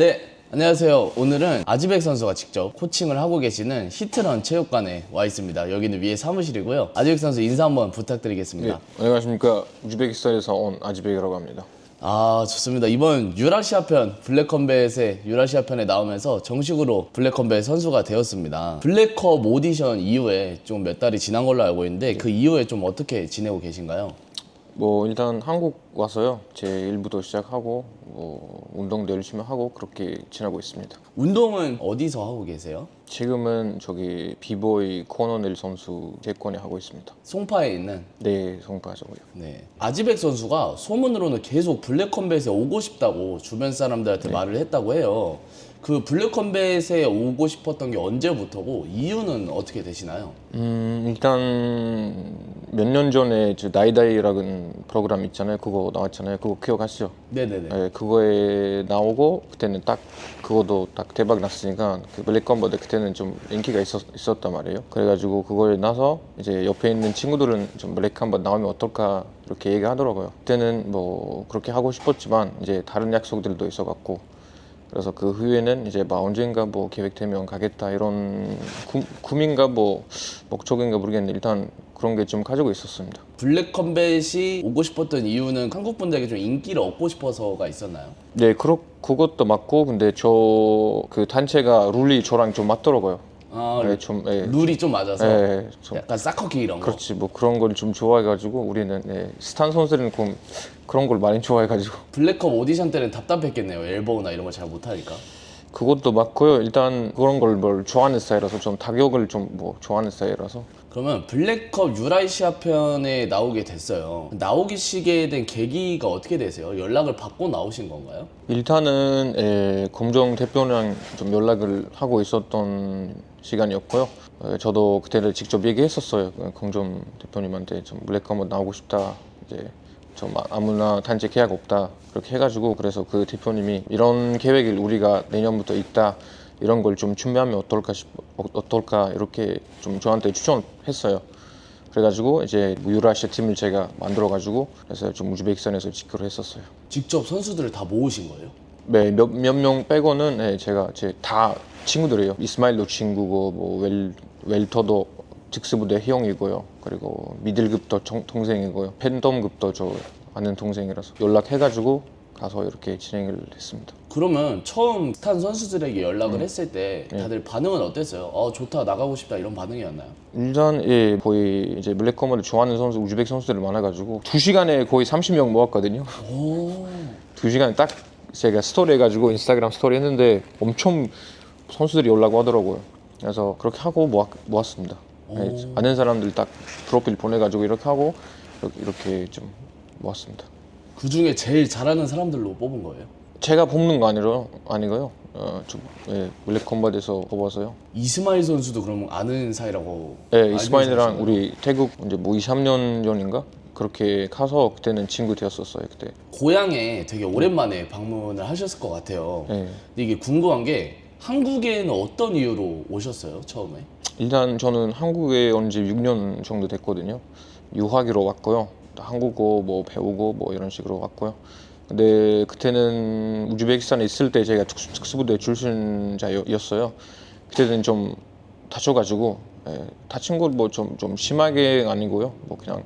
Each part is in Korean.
네, 안녕하세요. 오늘은 아즈백 선수가 직접 코칭을 하고 계시는 히트런 체육관에 와 있습니다. 여기는 위에 사무실이고요. 아즈백 선수 인사 한번 부탁드리겠습니다. 네, 안녕하십니까. 우즈베키스탄에서 온 아지백이라고 합니다. 아, 좋습니다. 이번 유라시아편, 블랙컴뱃의 유라시아편에 나오면서 정식으로 블랙컴뱃 선수가 되었습니다. 블랙컵 오디션 이후에 좀 몇 달이 지난 걸로 알고 있는데 그 이후에 좀 어떻게 지내고 계신가요? 뭐 일단 한국 와서요. 제 일부도 시작하고 운동도 열심히 하고 그렇게 지내고 있습니다. 운동은 어디서 하고 계세요? 지금은 저기 비보이 코너넬 선수 제권에 하고 있습니다. 송파에 있는. 네, 송파죠고요. 네. 아지백 선수가 소문으로는 계속 블랙컴뱃에 오고 싶다고 주변 사람들한테 말을 했다고 해요. 그 블랙컴뱃에 오고 싶었던 게 언제부터고 이유는 어떻게 되시나요? 일단 몇 년 전에 저 나이다이라는 프로그램 있잖아요. 그거 나왔잖아요. 그거 기억하시죠? 네네네. 네, 그거에 나오고 그때는 딱 그것도 딱 대박 났으니까 그 블랙컴뱃 그때는 좀 인기가 있었단 말이에요. 그래가지고 그거에 나서 이제 옆에 있는 친구들은 좀 블랙컴뱃 나오면 어떨까 이렇게 얘기하더라고요. 그때는 뭐 그렇게 하고 싶었지만 이제 다른 약속들도 있어갖고 그래서 그 후에는 이제 뭐 언젠가 뭐 계획되면 가겠다 이런 꿈인가 뭐 목적인가 모르겠는데 일단 그런 게 좀 가지고 있었습니다. 블랙컴뱃이 오고 싶었던 이유는 한국 분들에게 좀 인기를 얻고 싶어서가 있었나요? 네, 그것도 맞고 근데 저 그 단체가 룰이 저랑 좀 맞더라고요. 아, 네, 좀 룰이 좀 맞아서 좀 약간 사커킥 이런 거. 그렇지 뭐 그런 걸 좀 좋아해가지고 우리는 스탄 선수들은 그런 걸 많이 좋아해가지고 블랙컵 오디션 때는 답답했겠네요. 엘보우나 이런 걸 잘 못하니까. 그것도 맞고요. 일단 그런 걸 뭘 좋아하는 스타일이라서 좀 타격을 좀 뭐 좋아하는 스타일이라서 그러면 블랙컵 유라시아 편에 나오게 됐어요. 나오기 시게 된 계기가 어떻게 되세요? 연락을 받고 나오신 건가요? 일단은 검정 대표랑 좀 연락을 하고 있었던 시간이었고요. 저도 그때를 직접 얘기했었어요. 검정 대표님한테 좀 블랙컴뱃 나오고 싶다. 이제 좀 아무나 단체 계약 없다. 그렇게 해가지고 그래서 그 대표님이 이런 계획을 우리가 내년부터 있다. 이런 걸 좀 준비하면 어떨까 이렇게 좀 저한테 추천했어요. 그래가지고 이제 유라시아 팀을 제가 만들어가지고 그래서 좀 우즈베키스탄에서 직구를 했었어요. 직접 선수들을 다 모으신 거예요? 네, 몇 명 빼고는 제가 제 다 친구들이에요. 이스마일도 친구고 뭐 웰터도 직수부대 형이고요. 그리고 미들급도 동생이고요. 팬덤급도 저 아는 동생이라서 연락해가지고 가서 이렇게 진행을 했습니다. 그러면 처음 스탄 선수들에게 연락을 했을 때 다들 반응은 어땠어요? 좋다, 나가고 싶다 이런 반응이었나요? 일단 거의 이제 블랙컴뱃을 좋아하는 선수 우즈벡 선수들이 많아가지고 2시간에 거의 30명 모았거든요. 오. 2시간에 딱 제가 스토리 해가지고 인스타그램 스토리 했는데 엄청 선수들이 연락 오더라고요. 그래서 그렇게 하고 모았습니다. 아는 사람들 딱 프로필 보내가지고 이렇게 하고 이렇게 좀 모았습니다. 그 중에 제일 잘하는 사람들로 뽑은 거예요? 제가 뽑는 거 아니고요. 블랙컴뱃에서 뽑아서요. 이스마일 선수도 그럼 아는 사이라고? 네, 알고 이스마일이랑 계시나요? 우리 태국 이제 뭐 23년 전인가 그렇게 가서 그때는 친구 되었었어요. 그때. 고향에 되게 오랜만에 방문을 하셨을 것 같아요. 네. 근데 이게 궁금한 게 한국에는 어떤 이유로 오셨어요, 처음에? 일단 저는 한국에 온 지 6년 정도 됐거든요. 유학으로 왔고요. 한국어 뭐 배우고 뭐 이런 식으로 왔고요. 근데 그때는 우즈베키스탄에 있을 때 제가 특수부대 출신자였어요. 그때는 좀 다쳐가지고 다친 거 뭐 좀 심하게 아니고요. 뭐 그냥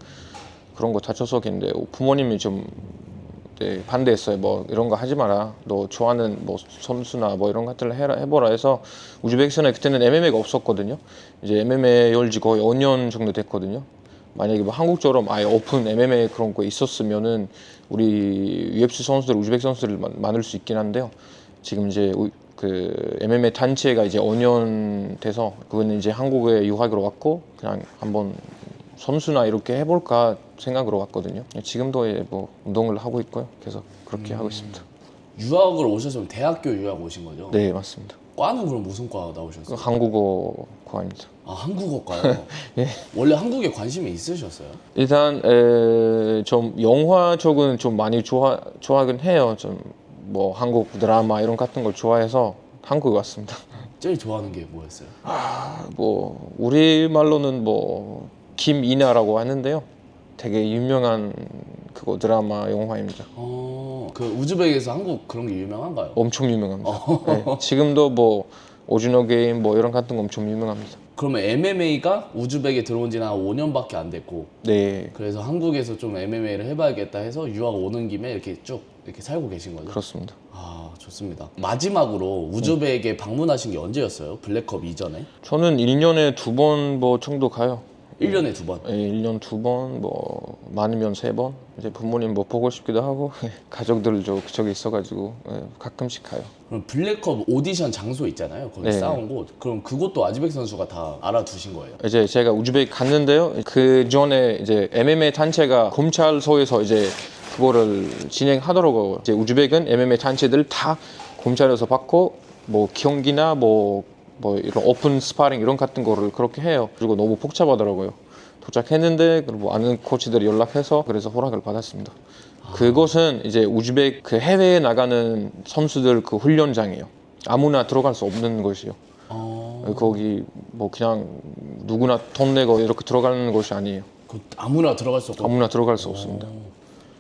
그런 거 다쳐서 근데 부모님이 좀 반대했어요. 뭐 이런 거 하지 마라. 너 좋아하는 뭐 선수나 뭐 이런 것들을 해보라 해서 우즈베키스탄에 그때는 MMA가 없었거든요. 이제 MMA 열지 거의 5년 정도 됐거든요. 만약에 뭐 한국처럼 아예 오픈 MMA 그런 거 있었으면은 우리 UFC 선수들, 우즈벡 선수들을 만들 수 있긴 한데요. 지금 이제 그 MMA 단체가 이제 5년 돼서 그거는 이제 한국에 유학으로 왔고 그냥 한번 선수나 이렇게 해볼까 생각으로 왔거든요. 지금도 뭐 운동을 하고 있고요. 계속 그렇게 하고 있습니다. 유학을 오셔서 대학교 유학 오신 거죠? 네, 맞습니다. 과는 그럼 무슨 과 나오셨어요? 한국어 과입니다. 아, 한국어과요? 예. 원래 한국에 관심이 있으셨어요? 일단 좀 영화 쪽은 좀 많이 좋아하긴 해요. 좀 뭐 한국 드라마 이런 같은 걸 좋아해서 한국에 왔습니다. 제일 좋아하는 게 뭐였어요? 뭐 우리 말로는 뭐 김이나라고 하는데요. 되게 유명한 그거 드라마 영화입니다. 그 우즈벡에서 한국 그런 게 유명한가요? 엄청 유명합니다. 네, 지금도 뭐 오징어 게임 뭐 이런 같은 거 엄청 유명합니다. 그러면 MMA가 우즈벡에 들어온 지는 한 5년밖에 안 됐고 네, 그래서 한국에서 좀 MMA를 해봐야겠다 해서 유학 오는 김에 이렇게 쭉 이렇게 살고 계신 거죠? 그렇습니다. 아 좋습니다. 마지막으로 우즈벡에 방문하신 게 언제였어요? 블랙컵 이전에? 저는 1년에 2번 뭐 정도 가요. 1년에 2번. 예, 1년 2번, 뭐 많으면 3번. 이제 부모님 뭐 보고 싶기도 하고 가족들 저기 있어가지고 예, 가끔씩 가요. 그럼 블랙컵 오디션 장소 있잖아요. 거기 네. 싸운 곳. 그럼 그것도 아즈벡 선수가 다 알아두신 거예요? 이제 제가 우즈벡 갔는데요. 그 전에 이제 MMA 단체가 검찰소에서 이제 그거를 진행하더라고요. 이제 우즈벡은 MMA 단체들 다 검찰에서 받고 뭐 경기나 뭐 이런 오픈 스파링 이런 같은 거를 그렇게 해요. 그리고 너무 복잡하더라고요. 도착했는데 그리고 아는 코치들이 연락해서 그래서 허락을 받았습니다. 그곳은 이제 우즈벡 그 해외에 나가는 선수들 그 훈련장이에요. 아무나 들어갈 수 없는 곳이요. 거기 뭐 그냥 누구나 돈 내고 이렇게 들어가는 곳이 아니에요. 그 아무나 들어갈 수 없고. 아무나 들어갈 수 없습니다.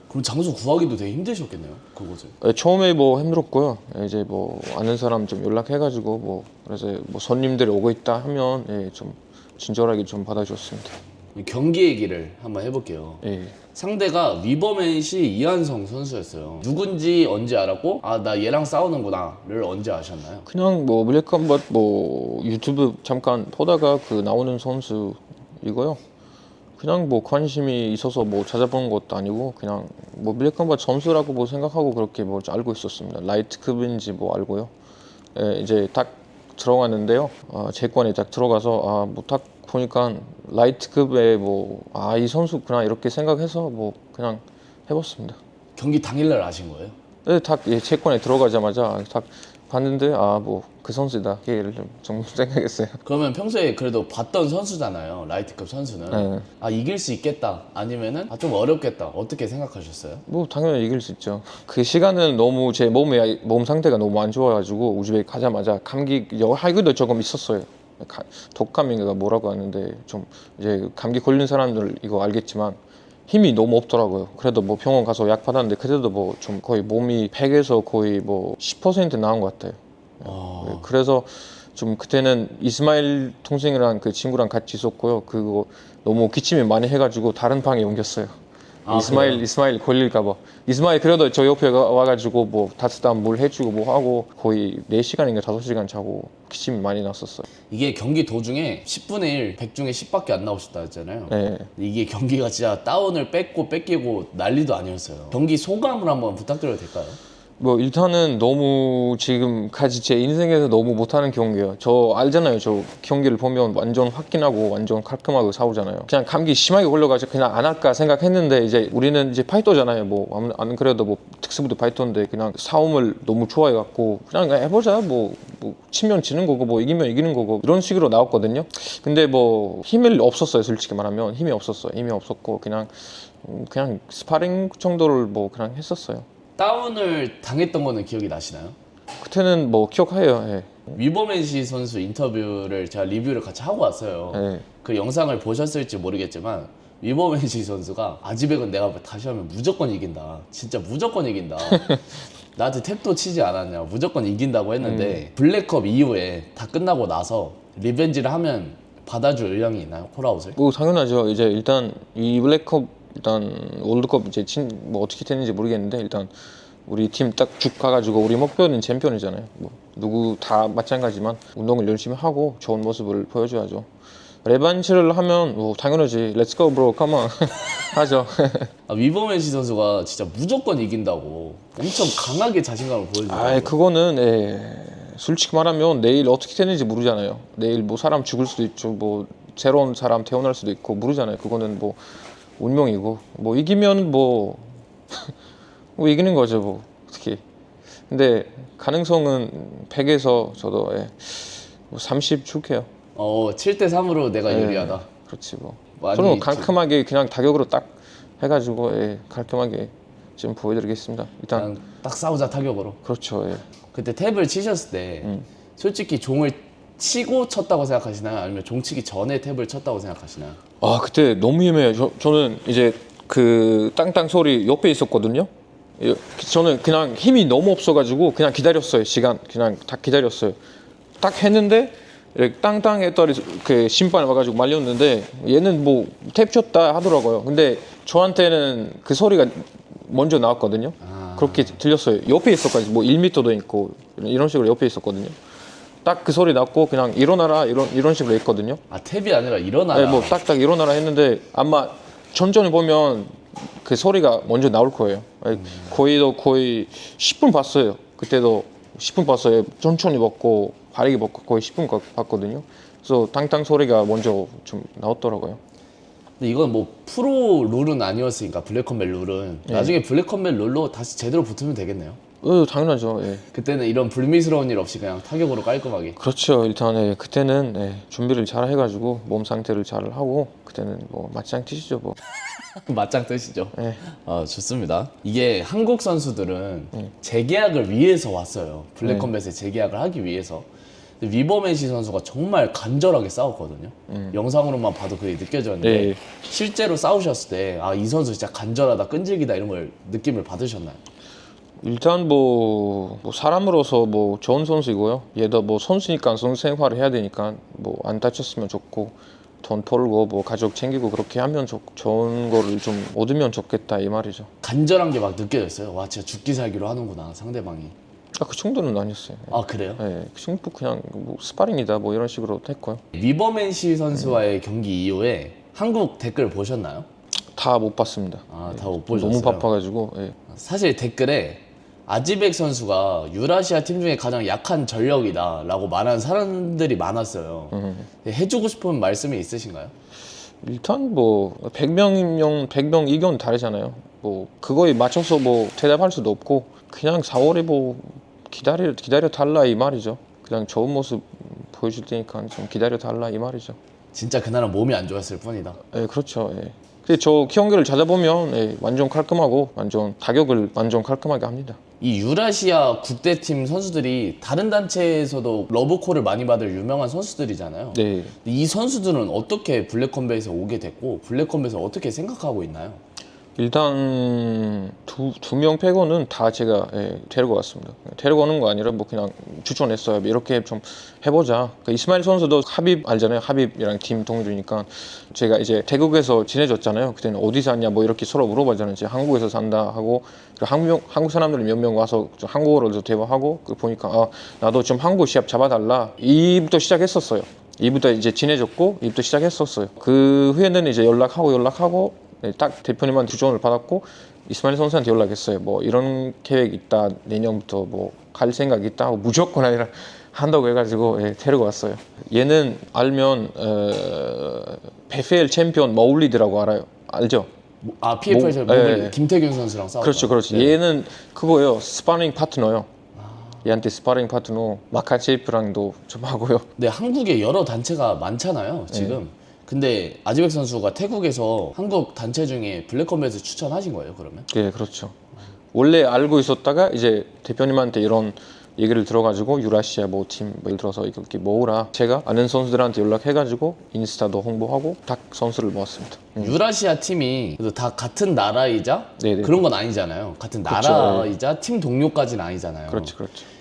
그럼 장소 구하기도 되게 힘드셨겠네요. 그곳은. 처음에 뭐 힘들었고요. 이제 뭐 아는 사람 좀 연락해가지고 뭐 그래서 뭐 손님들이 오고 있다 하면 예, 좀 친절하게 좀 받아줬습니다. 경기 얘기를 한번 해볼게요. 예. 상대가 위버맨시 이한성 선수였어요. 누군지 언제 알았고 아 나 얘랑 싸우는구나를 언제 아셨나요? 그냥 뭐 블랙컴bat 뭐 유튜브 잠깐 보다가 그 나오는 선수 이거요. 그냥 뭐 관심이 있어서 뭐 찾아본 것도 아니고 그냥 뭐 블랙컴bat 선수라고 뭐 생각하고 그렇게 뭐 알고 있었습니다. 라이트급인지 뭐 알고요. 예, 이제 딱 들어갔는데요. 제권에 딱 들어가서 뭐 딱 보니까 라이트급에 뭐 이 선수구나 이렇게 생각해서 뭐 그냥 해봤습니다. 경기 당일날 아신 거예요? 네, 딱 제권에 들어가자마자 딱 봤는데 뭐 그 선수다 얘를 좀 생각했어요. 그러면 평소에 그래도 봤던 선수잖아요. 라이트급 선수는. 네. 이길 수 있겠다. 아니면은 좀 어렵겠다. 어떻게 생각하셨어요? 뭐 당연히 이길 수 있죠. 그 시간은 너무 제 몸 상태가 너무 안 좋아가지고 우즈벡 가자마자 감기 할기도 조금 있었어요. 독감인가 뭐라고 하는데 좀 이제 감기 걸린 사람들 이거 알겠지만 힘이 너무 없더라고요. 그래도 뭐 병원 가서 약 받았는데 그래도 뭐 좀 거의 몸이 100에서 거의 뭐 10% 나은 것 같아요. 그래서 좀 그때는 이스마일 동생이랑 그 친구랑 같이 있었고요. 그거 너무 기침이 많이 해가지고 다른 방에 옮겼어요. 이스마일 걸릴까봐. 이스마일 그래도 저 옆에 와가지고 뭐 따뜻한 물 해주고 뭐 하고 거의 4시간인가 5시간 자고 기침이 많이 났었어요. 이게 경기 도중에 10분의 1, 100 중에 10밖에 안 나오셨다 했잖아요. 네. 이게 경기가 진짜 다운을 뺏기고 난리도 아니었어요. 경기 소감을 한번 부탁드려도 될까요? 뭐 일단은 너무 지금까지 제 인생에서 너무 못하는 경기예요. 저 알잖아요. 저 경기를 보면 완전 확신하고 완전 깔끔하고 싸우잖아요. 그냥 감기 심하게 걸려가지고 그냥 안 할까 생각했는데 이제 우리는 이제 파이터잖아요. 뭐 안 그래도 뭐 특수부대 파이터인데 그냥 싸움을 너무 좋아해갖고 그냥 해보자. 뭐 치면 지는 거고 뭐 이기면 이기는 거고 이런 식으로 나왔거든요. 근데 뭐 힘이 없었어요. 솔직히 말하면 힘이 없었어요. 힘이 없었고 그냥 스파링 정도를 뭐 그냥 했었어요. 다운을 당했던 거는 기억이 나시나요? 그때는 뭐 기억해요. 예. 위버맨시 선수 인터뷰를 제가 리뷰를 같이 하고 왔어요. 네. 그 영상을 보셨을지 모르겠지만 위버맨시 선수가 아즈벡은 내가 다시 하면 무조건 이긴다. 진짜 무조건 이긴다. 나한테 탭도 치지 않았냐. 무조건 이긴다고 했는데 블랙컵 이후에 다 끝나고 나서 리벤지를 하면 받아줄 의향이 있나요? 콜아웃을? 뭐 당연하죠. 이제 일단 이 블랙컵 일단 월드컵 이제 뭐 어떻게 됐는지 모르겠는데 일단 우리 팀 딱 쭉 가가지고 우리 목표는 챔피언이잖아요. 뭐 누구 다 마찬가지지만 운동을 열심히 하고 좋은 모습을 보여줘야죠. 레반치를 하면 뭐 당연하지. Let's go bro, come on 하죠. 위버맨시 선수가 진짜 무조건 이긴다고 엄청 강하게 자신감을 보여주더라고요. 그거는 솔직히 말하면 내일 어떻게 되는지 모르잖아요. 내일 뭐 사람 죽을 수도 있죠. 뭐 새로운 사람 태어날 수도 있고 모르잖아요. 그거는 뭐 운명이고 뭐 이기면 뭐 이기는 거죠. 뭐 어떻게. 근데 가능성은 100에서 저도 뭐 30 줄게요. 7대 3으로 내가 유리하다. 그렇지 뭐. 많이 저는 깔끔하게 그냥 타격으로 딱 해가지고 깔끔하게 지금 보여드리겠습니다. 일단 그냥 딱 싸우자 타격으로. 그렇죠. 그때 탭을 치셨을 때 솔직히 종을 치고 쳤다고 생각하시나요? 아니면 종 치기 전에 탭을 쳤다고 생각하시나요? 그때 너무 예매해요. 저는 이제 그 땅땅 소리 옆에 있었거든요. 저는 그냥 힘이 너무 없어가지고 그냥 기다렸어요. 시간 그냥 딱 기다렸어요. 딱 했는데 이렇게 땅땅 했더니 그 심판이 와가지고 말렸는데 얘는 뭐 탭 쳤다 하더라고요. 근데 저한테는 그 소리가 먼저 나왔거든요. 그렇게 들렸어요. 옆에 있었거든요. 뭐 1m도 있고 이런 식으로 옆에 있었거든요. 딱 그 소리 났고 그냥 일어나라 이런 식으로 했거든요. 아 탭이 아니라 일어나라. 네, 뭐 딱딱 일어나라 했는데 아마 천천히 보면 그 소리가 먼저 나올 거예요. 거의 10분 봤어요. 그때도 10분 봤어요. 천천히 벗고 바르게 벗고 거의 10분 봤거든요. 그래서 땅땅 소리가 먼저 좀 나왔더라고요. 근데 이건 뭐 프로 룰은 아니었으니까 블랙컴뱃 룰은 나중에 블랙컴뱃 룰로 다시 제대로 붙으면 되겠네요. 당연하죠. 예. 그때는 이런 불미스러운 일 없이 그냥 타격으로 깔끔하게. 그렇죠. 일단 그때는 준비를 잘 해가지고 몸 상태를 잘 하고 그때는 뭐 맞짱 뛰시죠 뭐. 맞짱 뜨시죠. 네. 좋습니다. 이게 한국 선수들은 재계약을 위해서 왔어요. 블랙컴뱃에 재계약을 하기 위해서. 근데 위버맨시 선수가 정말 간절하게 싸웠거든요. 영상으로만 봐도 그게 느껴졌는데 네. 실제로 싸우셨을 때 이 선수 진짜 간절하다, 끈질기다 이런 걸 느낌을 받으셨나요? 일단 뭐 사람으로서 뭐 좋은 선수이고요. 얘도 뭐 선수니까 선수 생활을 해야 되니까 뭐 안 다쳤으면 좋고 돈 벌고 뭐 가족 챙기고 그렇게 하면 좋은 거를 좀 얻으면 좋겠다 이 말이죠. 간절한 게 막 느껴졌어요. 와 진짜 죽기 살기로 하는구나 상대방이. 그 정도는 아니었어요. 아 그래요? 그 정도 그냥 뭐 스파링이다 뭐 이런 식으로 했고요. 위버맨시 선수와의 경기 이후에 한국 댓글 보셨나요? 다 못 봤습니다. 다 못 보셨어요? 너무 바빠가지고. 사실 댓글에 아지백 선수가 유라시아 팀 중에 가장 약한 전력이다 라고 말하는 사람들이 많았어요. 해주고 싶은 말씀이 있으신가요? 일단 뭐 100명 의견 다르잖아요. 뭐 그거에 맞춰서 뭐 대답할 수도 없고 그냥 4월에 뭐 기다려 달라 이 말이죠. 그냥 좋은 모습 보여줄 테니까 좀 기다려 달라 이 말이죠. 진짜 그날은 몸이 안 좋았을 뿐이다. 그렇죠. 근데 저 경기를 찾아보면 완전 깔끔하고 타격을 완전 깔끔하게 합니다. 이 유라시아 국대팀 선수들이 다른 단체에서도 러브콜을 많이 받을 유명한 선수들이잖아요. 네. 근데 이 선수들은 어떻게 블랙컴뱃에 오게 됐고 블랙컴뱃을 어떻게 생각하고 있나요? 일단 두 명 빼고는 다 제가 데리고 왔습니다. 데리고 오는 거 아니라 뭐 그냥 추천했어요. 이렇게 좀 해보자. 이스마일 선수도 하빕 알잖아요. 하빕이랑 팀 동료니까 제가 이제 태국에서 지내줬잖아요. 그때는 어디 사냐 뭐 이렇게 서로 물어보잖아요. 이제 한국에서 산다 하고 한국 사람들이 몇 명 와서 좀 한국어로 대화하고 보니까 나도 좀 한국 시합 잡아달라. 이부터 시작했었어요. 이부터 이제 지내줬고 이부터 시작했었어요. 그 후에는 이제 연락하고 딱 대표님한테 주전을 받았고 이스마일 선수한테 연락했어요. 뭐 이런 계획 있다. 내년부터 뭐 갈 생각 있다 하고 무조건 아니라 한다고 해가지고 데리고 왔어요. 얘는 알면 PFL 챔피언 머울리드라고 알죠? PFL에서 김태균 선수랑 싸웠죠. 그렇죠. 네. 얘는 그거예요. 스파링 파트너요. 얘한테 스파링 파트너 마카체이프랑도 좀 하고요. 네, 한국에 여러 단체가 많잖아요, 지금. 근데 아지백 선수가 태국에서 한국 단체 중에 블랙컴뱃을 추천하신 거예요, 그러면? 네, 그렇죠. 원래 알고 있었다가 이제 대표님한테 이런 얘기를 들어가지고 유라시아 뭐 팀 예를 들어서 이렇게 모으라. 제가 아는 선수들한테 연락해가지고 인스타도 홍보하고 딱 선수를 모았습니다. 유라시아 팀이 그래도 다 같은 나라이자 네네. 그런 건 아니잖아요. 같은 그렇죠. 나라이자 팀 동료까지는 아니잖아요. 그렇죠.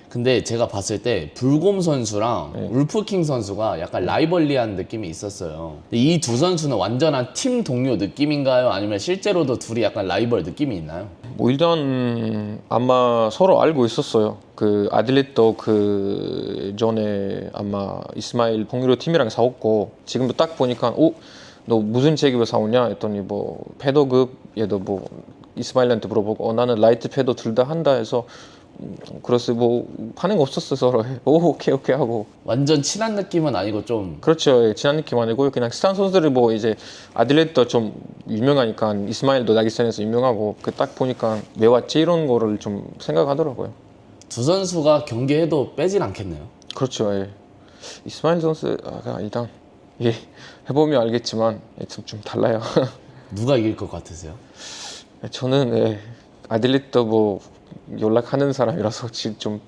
근데 제가 봤을 때 불곰 선수랑 울프킹 선수가 약간 라이벌리한 느낌이 있었어요. 이 두 선수는 완전한 팀 동료 느낌인가요? 아니면 실제로도 둘이 약간 라이벌 느낌이 있나요? 뭐 일단 아마 서로 알고 있었어요. 그 아들렛도 그 전에 아마 이스마일 봉유로 팀이랑 싸웠고 지금도 딱 보니까 너 무슨 체급에 싸우냐 했더니 뭐 패더급 얘도 뭐 이스마일한테 물어보고 나는 라이트 패더 둘 다 한다 해서 그래서 뭐 반응 없었어 서로. 오케이 하고. 완전 친한 느낌은 아니고 좀. 그렇죠. 친한 느낌 아니고 그냥 스탄 선수들이 뭐 이제 아들렛도 좀 유명하니까 이스마일도 다기스탄에서 유명하고 그 딱 보니까 왜 왔지 이런 거를 좀 생각하더라고요. 두 선수가 경기해도 빼진 않겠네요. 그렇죠. 이스마일 선수가 일단 해보면 알겠지만 좀 달라요. 누가 이길 것 같으세요? 저는 아들렛도 뭐 연락하는 사람이라서 지금 좀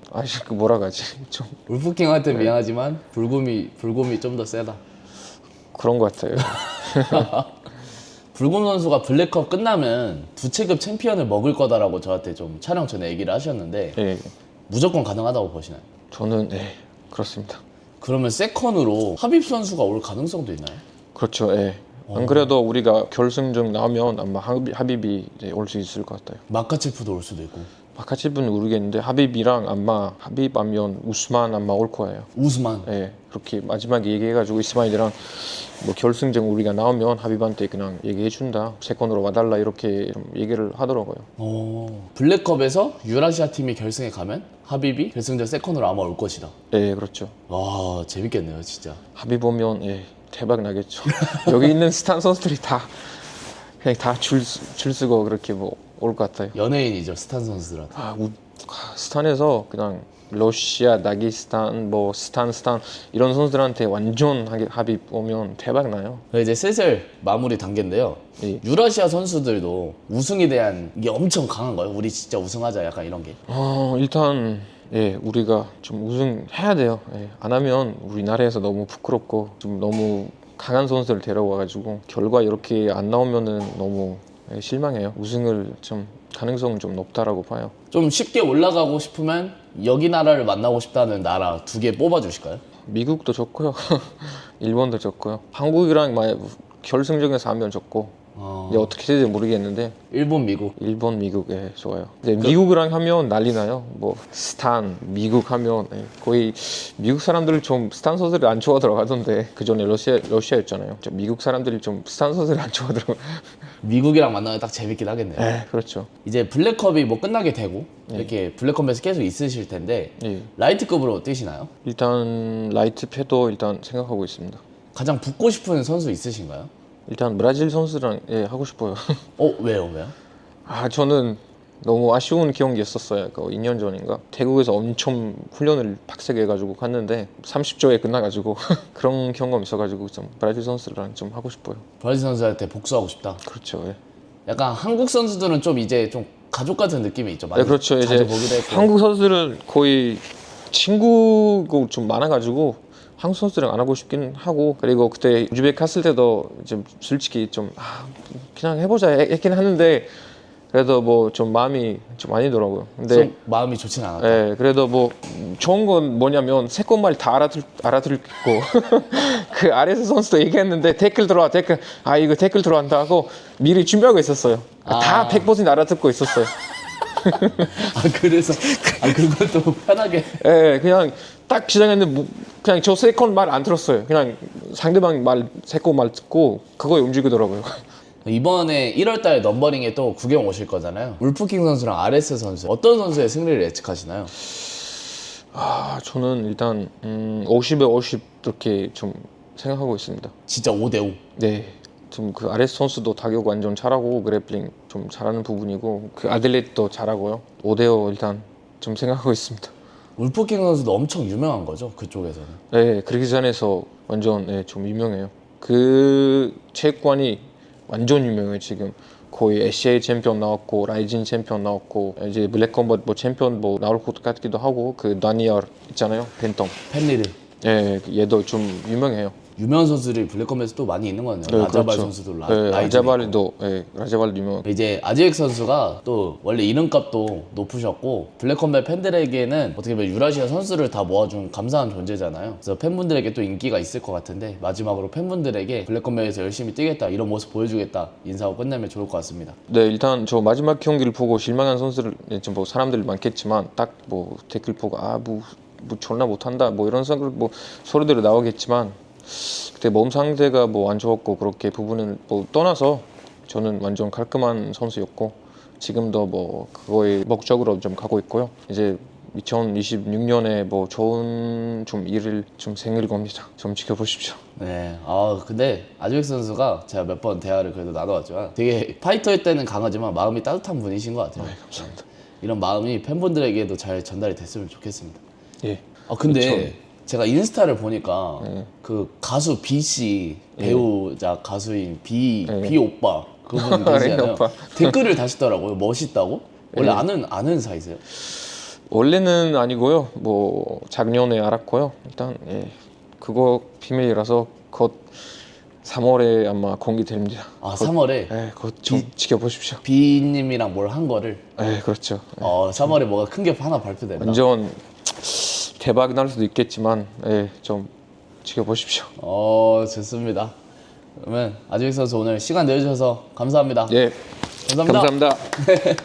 뭐라 가지 좀 울프킹한테 미안하지만 불곰이 좀 더 세다. 그런 것 같아요. 불곰 선수가 블랙컵 끝나면 두 체급 챔피언을 먹을 거다라고 저한테 좀 촬영 전에 얘기를 하셨는데 예, 무조건 가능하다고 보시나요? 저는 그렇습니다. 그러면 세컨으로 하빕 선수가 올 가능성도 있나요? 그렇죠. 예. 안 그래도 우리가 결승전 나오면 아마 하빕이 이제 올 수 있을 것 같아요. 마카체프도 올 수도 있고 바카칩은 모르겠는데 하빕이랑 아마 하빕 아니면 우스만 아마 올 거예요. 우스만. 예, 그렇게 마지막에 얘기해가지고 이스마일이랑 뭐 결승전 우리가 나오면 하빕한테 그냥 얘기해준다. 세컨으로 와달라 이렇게 좀 얘기를 하더라고요. 블랙컵에서 유라시아 팀이 결승에 가면 하빕이 결승전 세컨으로 아마 올 것이다. 예, 그렇죠. 와 재밌겠네요 진짜. 하빕 오면 대박 나겠죠. 여기 있는 스탄 선수들이 다 그냥 다 줄 쓰고 그렇게 뭐 올 것 같아요. 연예인이죠 스탄 선수들한테. 스탄에서 그냥 러시아, 다기스탄, 뭐 스탄 이런 선수들한테 완전 하빕 오면 대박 나요. 이제 슬슬 마무리 단계인데요. 예. 유라시아 선수들도 우승에 대한 게 엄청 강한 거예요. 우리 진짜 우승하자 약간 이런 게. 일단 우리가 좀 우승해야 돼요. 안 하면 우리나라에서 너무 부끄럽고 좀 너무 강한 선수를 데려와가지고 결과 이렇게 안 나오면은 너무 실망해요. 우승을 좀 가능성은 좀 높다라고 봐요. 좀 쉽게 올라가고 싶으면 여기 나라를 만나고 싶다는 나라 두 개 뽑아 주실까요? 미국도 좋고요. 일본도 좋고요. 한국이랑 만약 결승전에서 하면 좋고 이제 어떻게 될지 모르겠는데 일본, 미국. 일본, 미국 좋아요. 이제 미국이랑 하면 난리 나요. 뭐 스탄, 미국 하면 거의 미국 사람들 좀 스탄 선수를 안 좋아하더라고 하던데 그 전에 러시아였잖아요. 미국 사람들이 좀 스탄 선수를 안 좋아하더라고. 미국이랑 만나면 딱 재밌긴 하겠네요. 그렇죠. 이제 블랙컵이 뭐 끝나게 되고 이렇게 블랙컵에서 계속 있으실 텐데 예. 라이트급으로 뛰시나요? 일단 라이트 패도 일단 생각하고 있습니다. 가장 붙고 싶은 선수 있으신가요? 일단 브라질 선수랑 하고 싶어요. 왜요? 저는 너무 아쉬운 경기 있었어요. 그 2년 전인가 태국에서 엄청 훈련을 빡세게 해가지고 갔는데 30초에 끝나가지고 그런 경험 있어가지고 좀 브라질 선수랑 좀 하고 싶어요. 브라질 선수한테 복수하고 싶다. 그렇죠. 약간 한국 선수들은 좀 이제 좀 가족 같은 느낌이 있죠. 많이 그렇죠. 자주 이제 보기도 했고. 한국 선수들은 거의 친구가 좀 많아가지고 한국 선수랑 안 하고 싶긴 하고 그리고 그때 우즈벡 갔을 때도 좀 솔직히 좀 그냥 해보자 했긴 하는데 그래도 뭐 좀 마음이 좀 아니더라고요. 근데 좀 마음이 좋진 않았다. 그래도 뭐 좋은 건 뭐냐면 세컨말 다 알아듣고 그 아레스 선수도 얘기했는데 댓글 들어와 댓글 이거 댓글 들어간다 하고 미리 준비하고 있었어요. 다 100% 알아듣고 있었어요. 그래서 그것도 편하게. 그냥 딱 시작했는데 그냥 저 세컨 말 안 들었어요. 그냥 상대방 세컨 말 듣고 그거에 움직이더라고요. 이번에 1월달 넘버링에 또 구경 오실 거잖아요. 울프킹 선수랑 아레스 선수 어떤 선수의 승리를 예측하시나요? 저는 일단 50에 50 이렇게 좀 생각하고 있습니다. 진짜 5대5. 네. 좀 그 아레스 선수도 타격 완전 잘하고 그래플링 좀 잘하는 부분이고 그 아들렛도 잘하고요. 5대5 일단 좀 생각하고 있습니다. 울프킹 선수도 엄청 유명한 거죠 그쪽에서는. 그르기잔에서 완전 좀 유명해요. 그 체육관이 완전 유명해요. 지금 거의 ACA 챔피언 나왔고 라이징 챔피언 나왔고 이제 블랙컴뱃 뭐 챔피언 뭐 나올 것 같기도 하고 그 다니엘 있잖아요. 벤텀. 팬리드. 얘도 좀 유명해요. 유명한 선수들이 블랙컴에서 또 많이 있는 거네요. 라자발 그렇죠. 선수도 라자발도 라자발도 유명. 이제 아지엑 선수가 또 원래 이름값도 높으셨고 블랙컴뱃 팬들에게는 어떻게 보면 유라시아 선수를 다 모아준 감사한 존재잖아요. 그래서 팬분들에게 또 인기가 있을 것 같은데 마지막으로 팬분들에게 블랙컴뱃에서 열심히 뛰겠다 이런 모습 보여주겠다 인사하고 끝내면 좋을 것 같습니다. 네, 일단 저 마지막 경기를 보고 실망한 선수들 좀 뭐 사람들 많겠지만 딱 뭐 댓글 보고 뭐 존나 못한다 뭐 이런 소리들이 나오겠지만 그때 몸 상태가 뭐 안 좋았고 그렇게 부분은 뭐 떠나서 저는 완전 깔끔한 선수였고 지금도 뭐 그거의 목적으로 좀 가고 있고요. 이제 2026년에 뭐 좋은 좀 일을 좀 생길 겁니다. 좀 지켜보십시오. 네. 근데 아지엑 선수가 제가 몇 번 대화를 그래도 나눠봤지만 되게 파이터일 때는 강하지만 마음이 따뜻한 분이신 것 같아요. 감사합니다. 이런 마음이 팬분들에게도 잘 전달이 됐으면 좋겠습니다. 예. 근데 제가 인스타를 보니까 그 가수 B 씨 배우자 가수인 B 오빠 그분 계시잖아요. 오빠. 댓글을 다시더라고요. 멋있다고? 원래 아는 사이세요? 원래는 아니고요. 뭐 작년에 알았고요. 일단 그거 비밀이라서 곧 3월에 아마 공개됩니다. 아 3월에 네, 그거 좀 지켜보십시오. 비님이랑 뭘 한 거를 네, 그렇죠. 3월에 뭐가 큰 게 하나 발표된다. 완전 대박이 날 수도 있겠지만, 좀 지켜보십시오. 좋습니다. 그러면 아즈빅 선수 오늘 시간 내주셔서 감사합니다. 예, 감사합니다. 감사합니다.